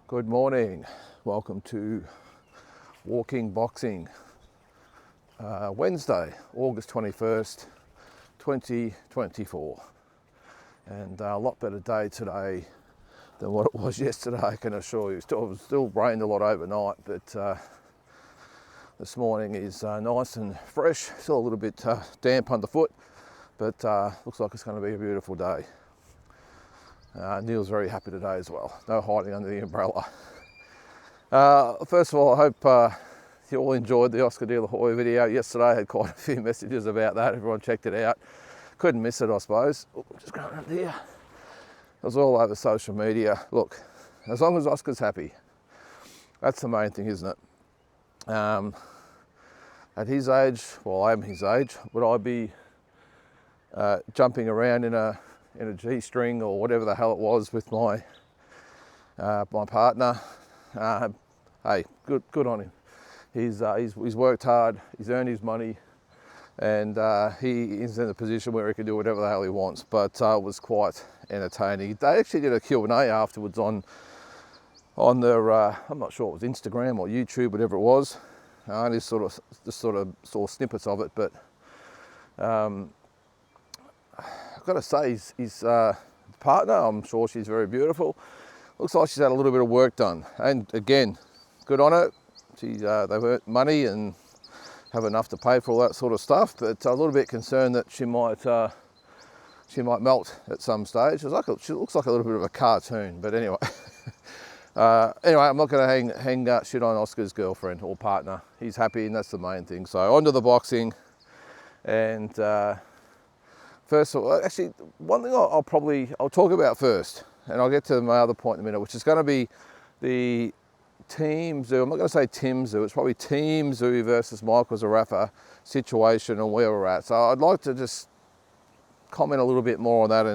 Good morning. Welcome to Walking Boxing. Wednesday, August 21st, 2024. And a lot better day today than what it was yesterday, I can assure you. Still rained a lot overnight, but this morning is nice and fresh. Still a little bit damp underfoot, but looks like it's going to be a beautiful day. Neil's very happy today as well. No hiding under the umbrella. First of all, I hope you all enjoyed the Oscar De La Hoya video yesterday. I had quite a few messages about that. Everyone checked it out. Couldn't miss it, I suppose. Just going up there. It was all over social media. Look, as long as Oscar's happy, that's the main thing, isn't it? At his age, well, I am his age, would I be jumping around in a G-string or whatever the hell it was with my partner? Hey, good on him. He's worked hard, he's earned his money, and he is in a position where he can do whatever the hell he wants. But it was quite entertaining. They actually did a Q&A afterwards on their, I'm not sure it was Instagram or YouTube, whatever it was. I only sort of saw snippets of it, but I've got to say, his partner, I'm sure she's very beautiful. Looks like she's had a little bit of work done, and again, good on her. They've earned money and have enough to pay for all that sort of stuff. But a little bit concerned that she might melt at some stage. She looks like a little bit of a cartoon. But anyway, I'm not going to hang shit on Oscar's girlfriend or partner. He's happy, and that's the main thing. So on to the boxing, and first of all, actually, one thing I'll talk about first. And I'll get to my other point in a minute, which is going to be the Team Tszyu. I'm not going to say Tim Tszyu, it's probably Team Tszyu versus Michael Zerafa situation and where we're at. So I'd like to just comment a little bit more on that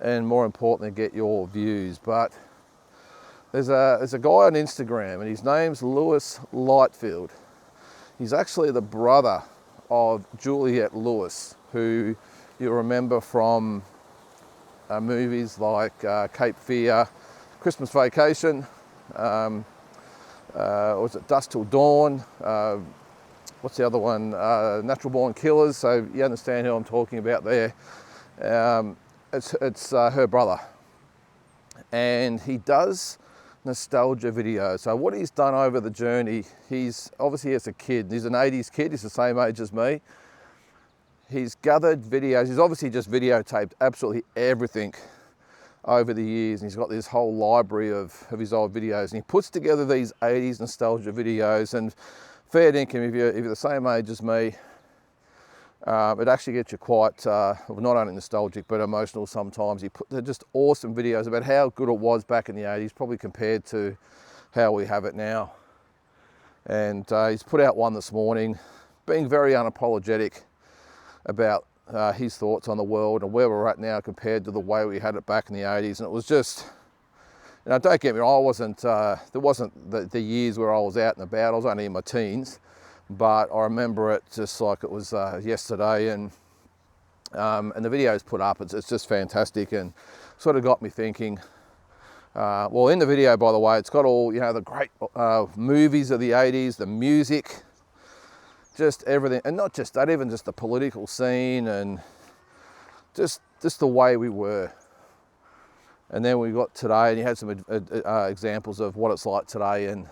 and more importantly, get your views. But there's a guy on Instagram, and his name's Lightfield. He's actually the brother of Juliette Lewis, who you'll remember from movies like Cape Fear, Christmas Vacation, was it Dusk Till Dawn? What's the other one? Natural Born Killers. So you understand who I'm talking about there. It's her brother, and he does nostalgia videos. So what he's done over the journey, he's obviously as a kid, he's an 80s kid, he's the same age as me. He's gathered videos, he's obviously just videotaped absolutely everything over the years, and he's got this whole library of his old videos, and he puts together these 80s nostalgia videos. And fair dinkum, if you're the same age as me, it actually gets you quite, not only nostalgic, but emotional sometimes. They're just awesome videos about how good it was back in the 80s, probably compared to how we have it now. And he's put out one this morning, being very unapologetic about his thoughts on the world and where we're at now compared to the way we had it back in the 80s. And it was just, don't get me wrong, there wasn't the years where I was out and about. I was only in my teens, but I remember it just like it was yesterday. And the video's put up, it's just fantastic, and sort of got me thinking. Well, in the video, by the way, it's got all, the great movies of the 80s, the music, just everything, and not just that, even just the political scene and just the way we were. And then we got today, and you had some examples of what it's like today and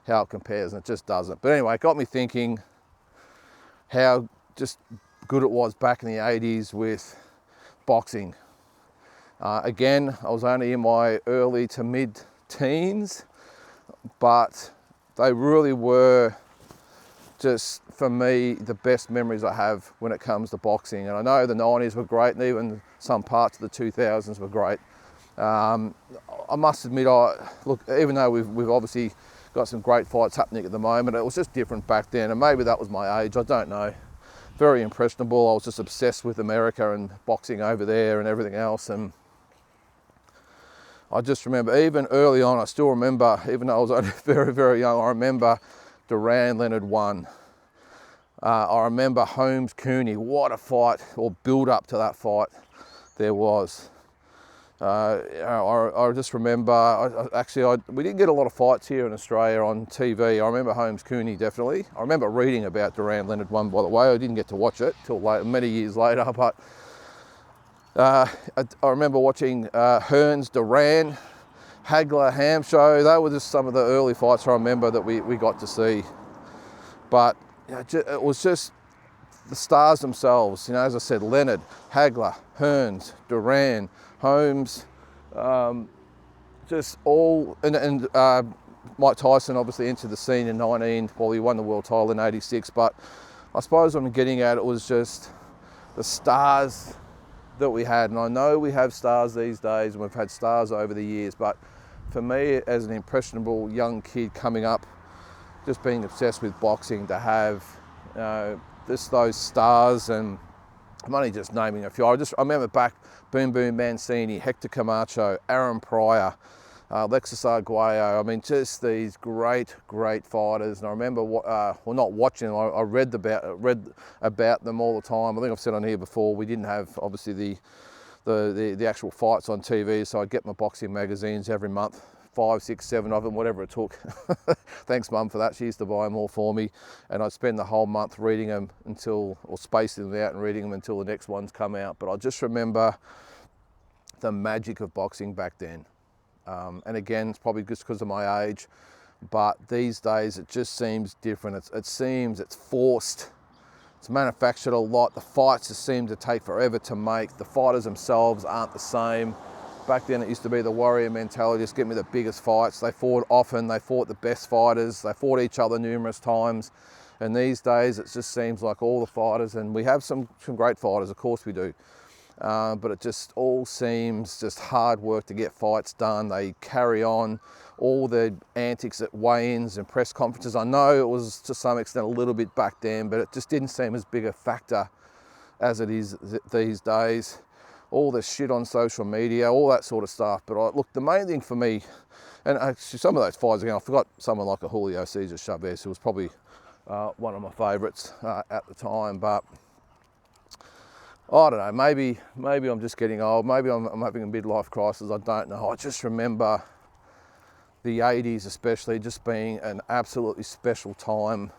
how it compares, and it just doesn't. But anyway, it got me thinking how just good it was back in the 80s with boxing. Again, I was only in my early to mid-teens, but they really were, just for me, the best memories I have when it comes to boxing. And I know the 90s were great, and even some parts of the 2000s were great. I must admit, look, even though we've obviously got some great fights happening at the moment, it was just different back then, and maybe that was my age, I don't know. Very impressionable. I was just obsessed with America and boxing over there and everything else. And I just remember, even early on, I still remember, even though I was only very, very young, I remember Duran Leonard 1. I remember Holmes Cooney. What a fight, or build up to that fight there was. I just remember, we didn't get a lot of fights here in Australia on TV. I remember Holmes Cooney, definitely. I remember reading about Duran Leonard one, by the way. I didn't get to watch it till many years later, but I remember watching Hearns, Duran, Hagler, Ham Show. They were just some of the early fights I remember that we got to see. But it was just the stars themselves. As I said, Leonard, Hagler, Hearns, Duran, Holmes, just all, and Mike Tyson obviously entered the scene in 19, well, he won the world title in 86, but I suppose what I'm getting at, it was just the stars that we had. And I know we have stars these days, and we've had stars over the years, but for me, as an impressionable young kid coming up, just being obsessed with boxing, to have just those stars, and I'm only just naming a few. I remember back, Boom Boom Mancini, Hector Camacho, Aaron Pryor, Alexis Arguello. I mean, just these great fighters. And I remember, not watching them, I read about them all the time. I think I've said on here before, we didn't have obviously the actual fights on TV, so I'd get my boxing magazines every month, 5, 6, 7 of them, whatever it took. Thanks, Mum, for that. She used to buy them all for me, and I'd spend the whole month reading them or spacing them out and reading them until the next ones come out. But I just remember the magic of boxing back then. And again, it's probably just because of my age, but these days it just seems different. It seems it's forced. It's manufactured a lot. The fights just seem to take forever to make. The fighters themselves aren't the same. Back then it used to be the warrior mentality, just get me the biggest fights. They fought often, they fought the best fighters, they fought each other numerous times. And these days it just seems like all the fighters, and we have some great fighters, of course we do. But it just all seems just hard work to get fights done. They carry on all the antics at weigh-ins and press conferences. I know it was to some extent a little bit back then, but it just didn't seem as big a factor as it is these days. All the shit on social media, all that sort of stuff. But look, the main thing for me, and actually some of those fights, again, I forgot someone like a Julio Cesar Chavez, who was probably one of my favourites at the time. But I don't know, maybe I'm just getting old. Maybe I'm having a midlife crisis, I don't know. I just remember the 80s especially just being an absolutely special time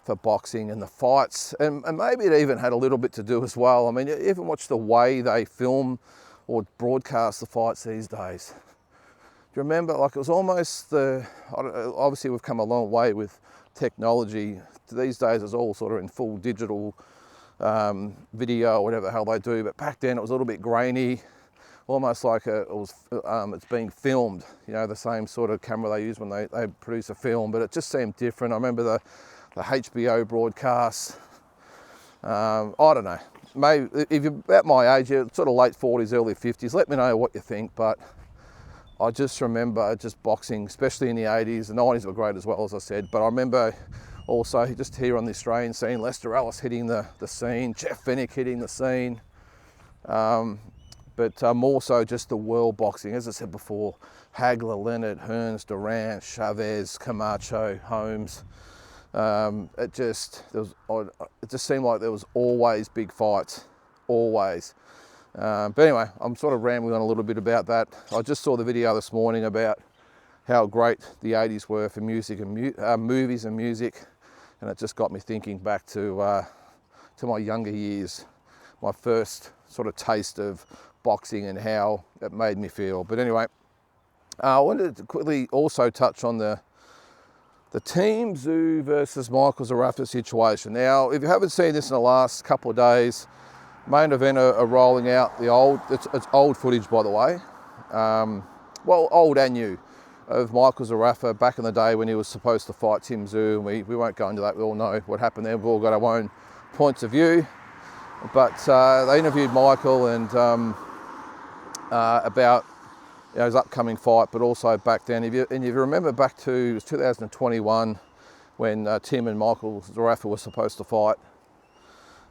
for boxing, and the fights, and maybe it even had a little bit to do as well. I mean, you even watch the way they film or broadcast the fights these days. Do you remember, like, it was almost obviously we've come a long way with technology. These days it's all sort of in full digital video or whatever the hell they do, but back then it was a little bit grainy, almost like it's being filmed, the same sort of camera they use when they produce a film, but it just seemed different. I remember the HBO broadcasts. I don't know, maybe if you're about my age, you're sort of late 40s, early 50s, let me know what you think. But I just remember just boxing, especially in the 80s. The 90s were great as well, as I said, but I remember also just here on the Australian scene, Lester Ellis hitting the scene, Jeff Fennick hitting the scene, but more so just the world boxing. As I said before, Hagler, Leonard, Hearns, Duran, Chavez, Camacho, Holmes. It just seemed like there was always big fights, always. But anyway, I'm sort of rambling on a little bit about that. I just saw the video this morning about how great the 80s were for music and movies and music, and it just got me thinking back to my younger years, my first sort of taste of boxing and how it made me feel. But anyway, I wanted to quickly also touch on the Team Tszyu versus Michael Zerafa situation. Now, if you haven't seen this in the last couple of days, Main Event are rolling out it's old footage, by the way. Well, old and new, of Michael Zerafa back in the day when he was supposed to fight Tim Tszyu. And we won't go into that. We all know what happened there. We've all got our own points of view. But they interviewed Michael and about his upcoming fight, but also back then, if you remember back to 2021 when Tim and Michael Zerafa were supposed to fight,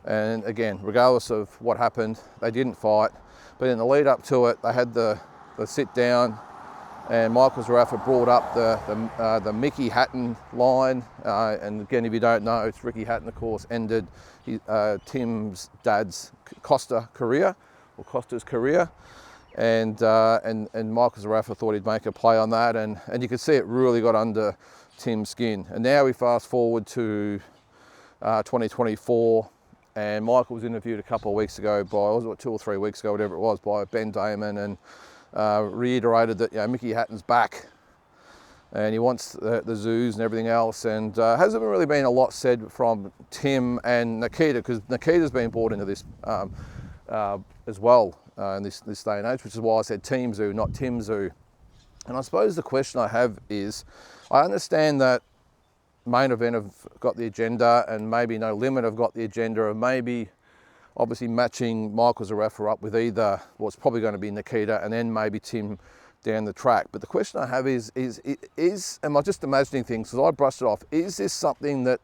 and again, regardless of what happened, they didn't fight. But in the lead up to it, they had the sit down, and Michael Zerafa brought up the Mickey Hatton line, and again, if you don't know, it's Ricky Hatton, of course, ended Tim's dad's Costa's career. and Michael Zerafa thought he'd make a play on that, and you could see it really got under Tim's skin. And now we fast forward to 2024, and Michael was interviewed a couple of weeks ago by, was it 2 or 3 weeks ago, whatever it was, by Ben Damon, and reiterated that, you know, Mickey Hatton's back and he wants the zoos and everything else, and hasn't really been a lot said from Tim and Nikita, because Nikita's been brought into this as well in this day and age, which is why I said Team Zoo, not Tim Zoo. And I suppose the question I have is, I understand that Main Event have got the agenda, and maybe No Limit have got the agenda of maybe obviously matching Michael Zerafa up with either what's probably going to be Nikita and then maybe Tim down the track. But the question I have is am I just imagining things? Because I brushed it off. Is this something that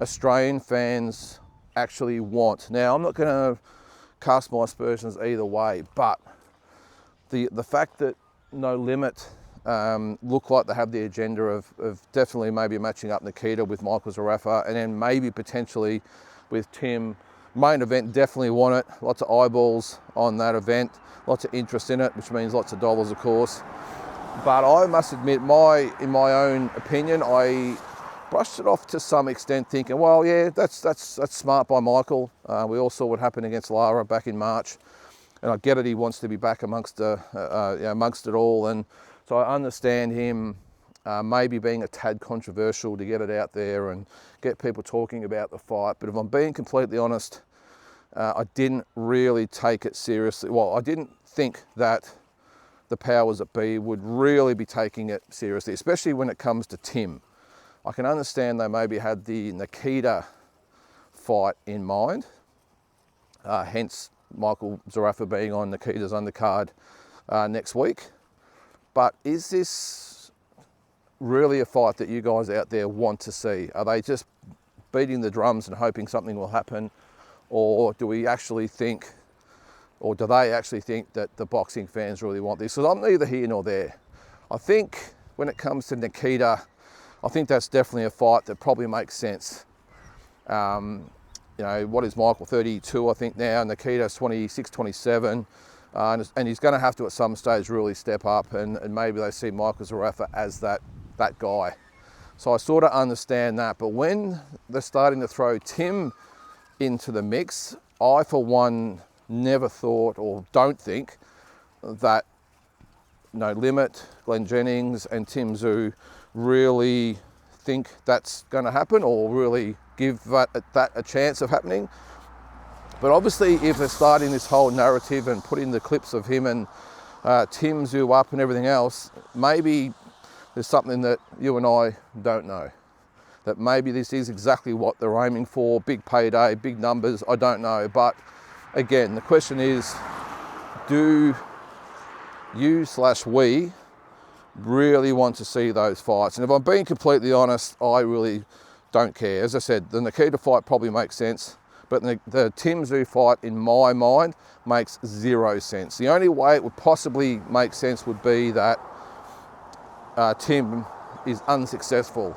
Australian fans actually want? Now, I'm not going to cast my aspersions either way, but the fact that No Limit look like they have the agenda of definitely maybe matching up Nikita with Michael Zerafa, and then maybe potentially with Tim. Main Event definitely want it. Lots of eyeballs on that event, lots of interest in it, which means lots of dollars, of course. But I must admit, in my own opinion, I brushed it off to some extent, thinking, well, yeah, that's smart by Michael. We all saw what happened against Lara back in March, and I get it. He wants to be back amongst amongst it all, and so I understand him maybe being a tad controversial to get it out there and get people talking about the fight. But if I'm being completely honest, I didn't really take it seriously. Well, I didn't think that the powers that be would really be taking it seriously, especially when it comes to Tim. I can understand they maybe had the Nikita fight in mind, hence Michael Zerafa being on Nikita's undercard next week. But is this really a fight that you guys out there want to see? Are they just beating the drums and hoping something will happen? Or do we actually think, or do they actually think that the boxing fans really want this? Because I'm neither here nor there. I think when it comes to Nikita, I think that's definitely a fight that probably makes sense. You know, what is Michael, 32 I think now, Nikita's 26, 27. And he's going to have to at some stage really step up, and maybe they see Michael Zerafa as that guy. So I sort of understand that. But when they're starting to throw Tim into the mix, I for one never thought or don't think that No Limit, Glenn Jennings and Tim Tszyu really think that's going to happen, or really give that a chance of happening. But obviously, if they're starting this whole narrative and putting the clips of him and Tim Tszyu up and everything else, maybe there's something that you and I don't know. That maybe this is exactly what they're aiming for, big payday, big numbers, I don't know. But again, the question is, do you/we really want to see those fights? And if I'm being completely honest, I really don't care. As I said, the Nikita fight probably makes sense, but the Tim Tszyu fight, in my mind, makes zero sense. The only way it would possibly make sense would be that Tim is unsuccessful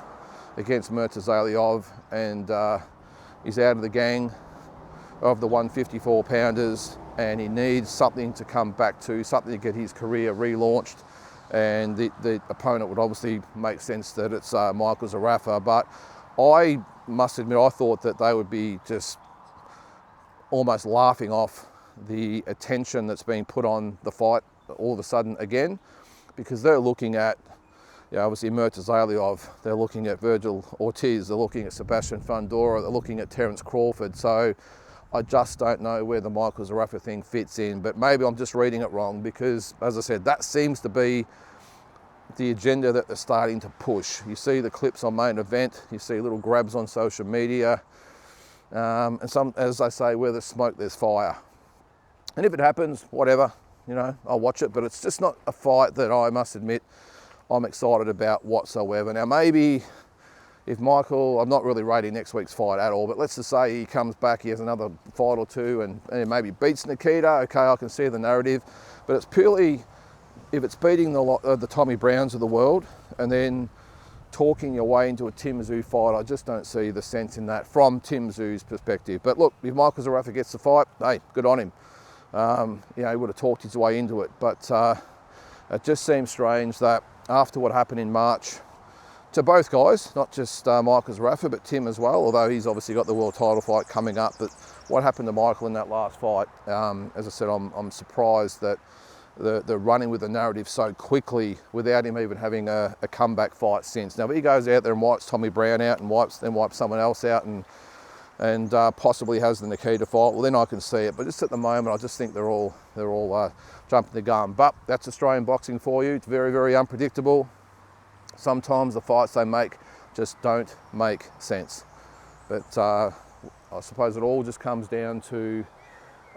against Murtazalyov, and he's out of the gang of the 154 pounders, and he needs something to come back to, something to get his career relaunched. And the opponent would obviously make sense that it's Michael Zerafa. But I must admit, I thought that they would be just almost laughing off the attention that's being put on the fight all of a sudden again, because they're looking at, obviously Murtazalyov, they're looking at Virgil Ortiz, they're looking at Sebastian Fundora, they're looking at Terence Crawford. So I just don't know where the Michael Zerafa thing fits in, but maybe I'm just reading it wrong, because, as I said, that seems to be the agenda that they're starting to push. You see the clips on Main Event, you see little grabs on social media, and some, as I say, where there's smoke, there's fire. And if it happens, whatever, I'll watch it, but it's just not a fight that I must admit I'm excited about whatsoever. Now, maybe if Michael, I'm not really rating next week's fight at all, but let's just say he comes back, he has another fight or two and maybe beats Nikita, okay, I can see the narrative, but it's purely, if it's beating the Tommy Browns of the world and then talking your way into a Tim Tszyu fight, I just don't see the sense in that from Tim Tszyu's perspective. But look, if Michael Zerafa gets the fight, hey, good on him. you know, he would have talked his way into it. But it just seems strange that after what happened in March to both guys, not just Michael Zerafa, but Tim as well, although he's obviously got the world title fight coming up. But what happened to Michael in that last fight, as I said, I'm surprised that the running with the narrative so quickly without him even having a comeback fight since. Now, if he goes out there and wipes Tommy Brown out and wipes someone else out and possibly has the Nikita fight, well, then I can see it. But just at the moment, I just think they're all jumping the gun. But that's Australian boxing for you. It's very, very unpredictable. Sometimes the fights they make just don't make sense. But I suppose it all just comes down to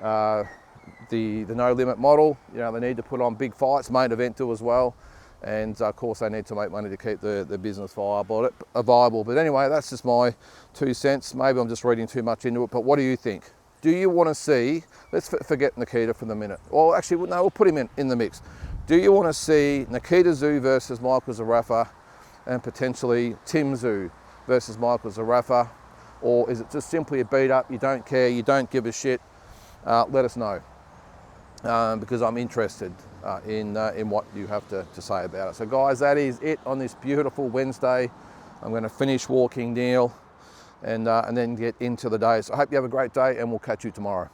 the no limit model. You know, they need to put on big fights, main event too as well. And of course they need to make money to keep the business viable. But anyway, that's just my 2 cents. Maybe I'm just reading too much into it, but what do you think? Do you want to see, let's forget Nikita for the minute. Well, actually, no, we'll put him in the mix. Do you want to see Nikita Tszyu versus Michael Zerafa and potentially Tim Tszyu versus Michael Zerafa? Or is it just simply a beat up, you don't care, you don't give a shit? Let us know, because I'm interested in what you have to say about it. So guys, that is it on this beautiful Wednesday. I'm going to finish walking Neil and then get into the day. So I hope you have a great day, and we'll catch you tomorrow.